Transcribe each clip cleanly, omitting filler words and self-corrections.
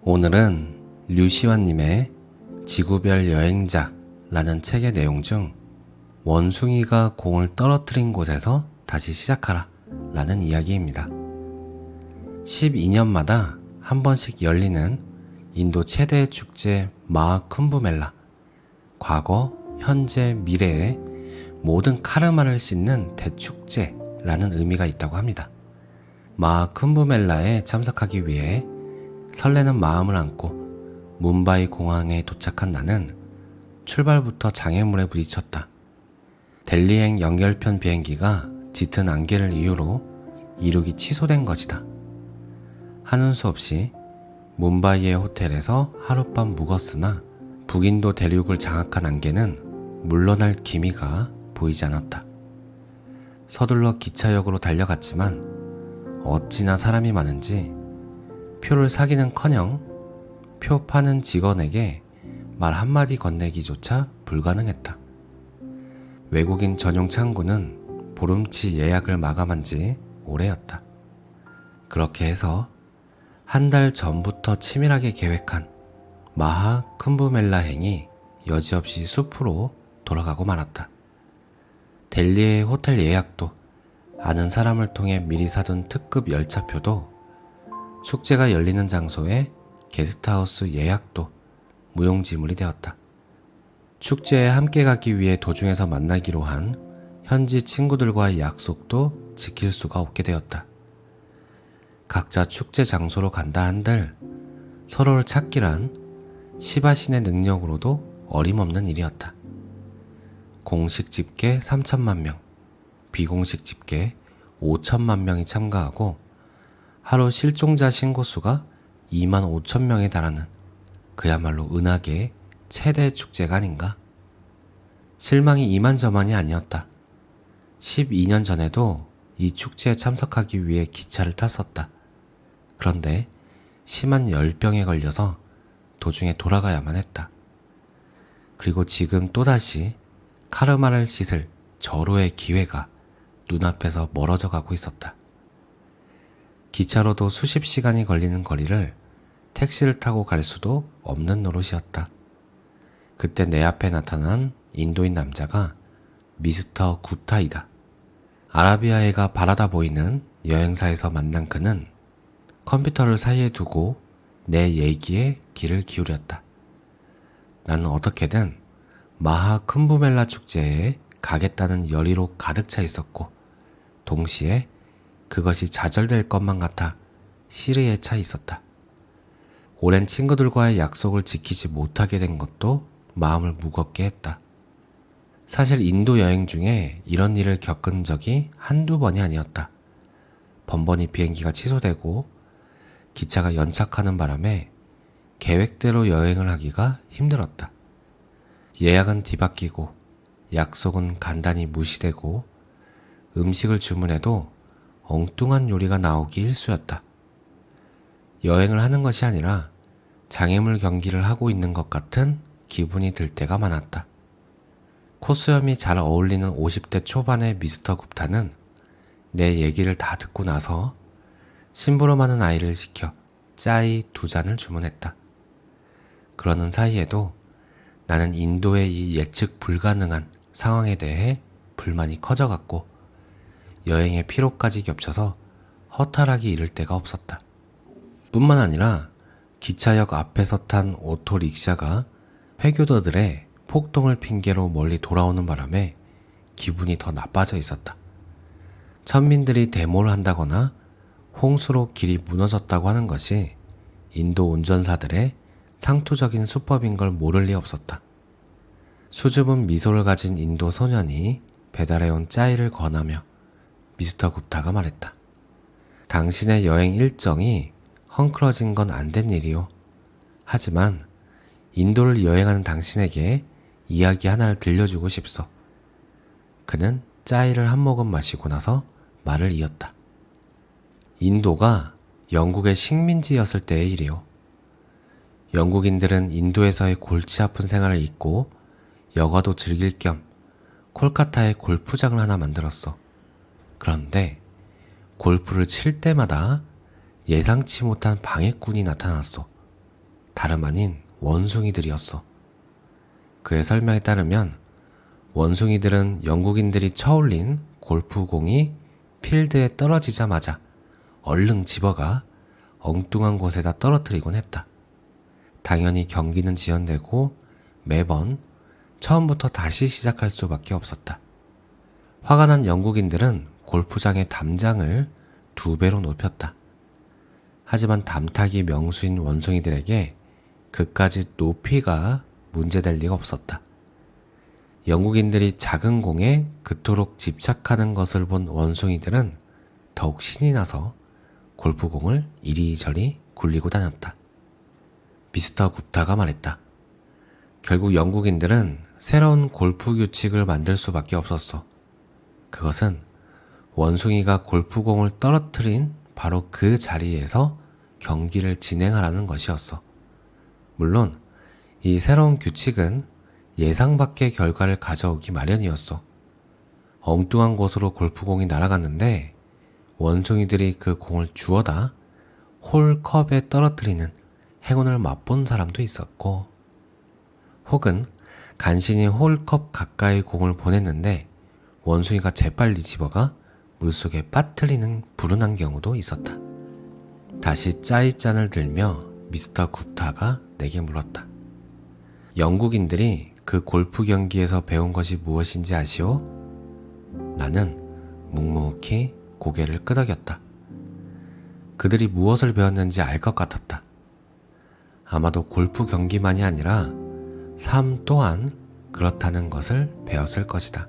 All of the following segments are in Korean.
오늘은 류시환님의 지구별 여행자라는 책의 내용 중 원숭이가 공을 떨어뜨린 곳에서 다시 시작하라 라는 이야기입니다. 12년마다 한 번씩 열리는 인도 최대의 축제 마하쿰브멜라, 과거, 현재, 미래의 모든 카르마를 씻는 대축제라는 의미가 있다고 합니다. 마하쿰브멜라에 참석하기 위해 설레는 마음을 안고 뭄바이 공항에 도착한 나는 출발부터 장애물에 부딪혔다. 델리행 연결편 비행기가 짙은 안개를 이유로 이륙이 취소된 것이다. 하는 수 없이 뭄바이의 호텔에서 하룻밤 묵었으나 북인도 대륙을 장악한 안개는 물러날 기미가 보이지 않았다. 서둘러 기차역으로 달려갔지만 어찌나 사람이 많은지 표를 사기는커녕 표 파는 직원에게 말 한마디 건네기조차 불가능했다. 외국인 전용 창구는 보름치 예약을 마감한 지 오래였다. 그렇게 해서 한 달 전부터 치밀하게 계획한 마하쿰브멜라행이 여지없이 숲으로 돌아가고 말았다. 델리의 호텔 예약도, 아는 사람을 통해 미리 사둔 특급 열차표도, 축제가 열리는 장소의 게스트하우스 예약도 무용지물이 되었다. 축제에 함께 가기 위해 도중에서 만나기로 한 현지 친구들과의 약속도 지킬 수가 없게 되었다. 각자 축제 장소로 간다 한들 서로를 찾기란 시바신의 능력으로도 어림없는 일이었다. 공식 집계 3천만 명, 비공식 집계 5천만 명이 참가하고 하루 실종자 신고수가 2만 5천 명에 달하는 그야말로 은하계의 최대 축제가 아닌가. 실망이 이만저만이 아니었다. 12년 전에도 이 축제에 참석하기 위해 기차를 탔었다. 그런데 심한 열병에 걸려서 도중에 돌아가야만 했다. 그리고 지금 또다시 카르마를 씻을 절호의 기회가 눈앞에서 멀어져 가고 있었다. 기차로도 수십 시간이 걸리는 거리를 택시를 타고 갈 수도 없는 노릇이었다. 그때 내 앞에 나타난 인도인 남자가 미스터 구타이다. 아라비아해가 바라다 보이는 여행사에서 만난 그는 컴퓨터를 사이에 두고 내 얘기에 귀를 기울였다. 나는 어떻게든 마하쿰브멜라 축제에 가겠다는 열의로 가득 차 있었고 동시에 그것이 좌절될 것만 같아 시리에 차 있었다. 오랜 친구들과의 약속을 지키지 못하게 된 것도 마음을 무겁게 했다. 사실 인도 여행 중에 이런 일을 겪은 적이 한두 번이 아니었다. 번번이 비행기가 취소되고 기차가 연착하는 바람에 계획대로 여행을 하기가 힘들었다. 예약은 뒤바뀌고 약속은 간단히 무시되고 음식을 주문해도 엉뚱한 요리가 나오기 일쑤였다. 여행을 하는 것이 아니라 장애물 경기를 하고 있는 것 같은 기분이 들 때가 많았다. 코스염이 잘 어울리는 50대 초반의 미스터 굽타는 내 얘기를 다 듣고 나서 심부름하는 아이를 시켜 짜이 2잔을 주문했다. 그러는 사이에도 나는 인도의 이 예측 불가능한 상황에 대해 불만이 커져갔고 여행의 피로까지 겹쳐서 허탈하기 이를 데가 없었다. 뿐만 아니라 기차역 앞에서 탄 오토릭샤가 회교도들의 폭동을 핑계로 멀리 돌아오는 바람에 기분이 더 나빠져 있었다. 천민들이 데모를 한다거나 홍수로 길이 무너졌다고 하는 것이 인도 운전사들의 상투적인 수법인 걸 모를 리 없었다. 수줍은 미소를 가진 인도 소년이 배달해온 짜이를 권하며 미스터 굽타가 말했다. 당신의 여행 일정이 헝클어진 건 안 된 일이요. 하지만 인도를 여행하는 당신에게 이야기 하나를 들려주고 싶소. 그는 짜이를 한 모금 마시고 나서 말을 이었다. 인도가 영국의 식민지였을 때의 일이요. 영국인들은 인도에서의 골치 아픈 생활을 잊고 여가도 즐길 겸 콜카타에 골프장을 하나 만들었어. 그런데 골프를 칠 때마다 예상치 못한 방해꾼이 나타났어. 다름 아닌 원숭이들이었어. 그의 설명에 따르면 원숭이들은 영국인들이 쳐올린 골프공이 필드에 떨어지자마자 얼른 집어가 엉뚱한 곳에다 떨어뜨리곤 했다. 당연히 경기는 지연되고 매번 처음부터 다시 시작할 수밖에 없었다. 화가 난 영국인들은 골프장의 담장을 2배로 높였다. 하지만 담타기 명수인 원숭이들에게 그까지 높이가 문제될 리가 없었다. 영국인들이 작은 공에 그토록 집착하는 것을 본 원숭이들은 더욱 신이 나서 골프공을 이리저리 굴리고 다녔다. 미스터 굽타가 말했다. 결국 영국인들은 새로운 골프 규칙을 만들 수밖에 없었어. 그것은 원숭이가 골프공을 떨어뜨린 바로 그 자리에서 경기를 진행하라는 것이었어. 물론 이 새로운 규칙은 예상 밖의 결과를 가져오기 마련이었어. 엉뚱한 곳으로 골프공이 날아갔는데 원숭이들이 그 공을 주워다 홀컵에 떨어뜨리는 행운을 맛본 사람도 있었고, 혹은 간신히 홀컵 가까이 공을 보냈는데 원숭이가 재빨리 집어가 물속에 빠뜨리는 불운한 경우도 있었다. 다시 짜이잔을 들며 미스터 굽타가 내게 물었다. 영국인들이 그 골프 경기에서 배운 것이 무엇인지 아시오? 나는 묵묵히 고개를 끄덕였다. 그들이 무엇을 배웠는지 알 것 같았다. 아마도 골프 경기만이 아니라 삶 또한 그렇다는 것을 배웠을 것이다.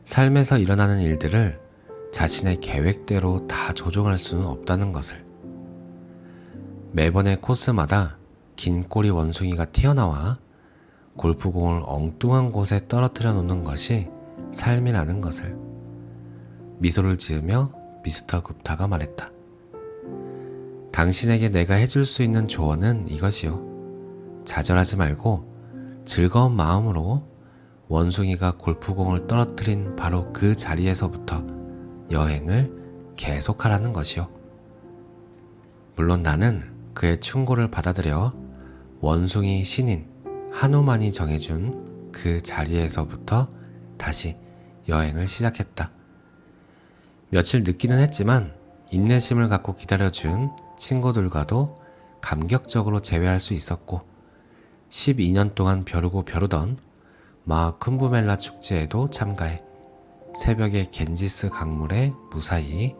삶에서 일어나는 일들을 자신의 계획대로 다 조종할 수는 없다는 것을. 매번의 코스마다 긴 꼬리 원숭이가 튀어나와 골프공을 엉뚱한 곳에 떨어뜨려 놓는 것이 삶이라는 것을. 미소를 지으며 미스터 굽타가 말했다. 당신에게 내가 해줄 수 있는 조언은 이것이요. 좌절하지 말고 즐거운 마음으로 원숭이가 골프공을 떨어뜨린 바로 그 자리에서부터 여행을 계속하라는 것이요. 물론 나는 그의 충고를 받아들여 원숭이 신인 한우만이 정해준 그 자리에서부터 다시 여행을 시작했다. 며칠 늦기는 했지만 인내심을 갖고 기다려준 친구들과도 감격적으로 재회할 수 있었고 12년 동안 벼르고 벼르던 마쿤부멜라 축제에도 참가해 새벽의 겐지스 강물에 무사히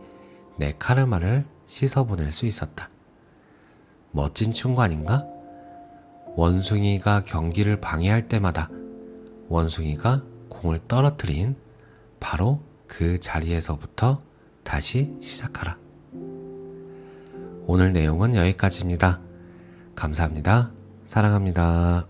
내 카르마를 씻어보낼 수 있었다. 멋진 충고 아닌가? 원숭이가 경기를 방해할 때마다 원숭이가 공을 떨어뜨린 바로 그 자리에서부터 다시 시작하라. 오늘 내용은 여기까지입니다. 감사합니다. 사랑합니다.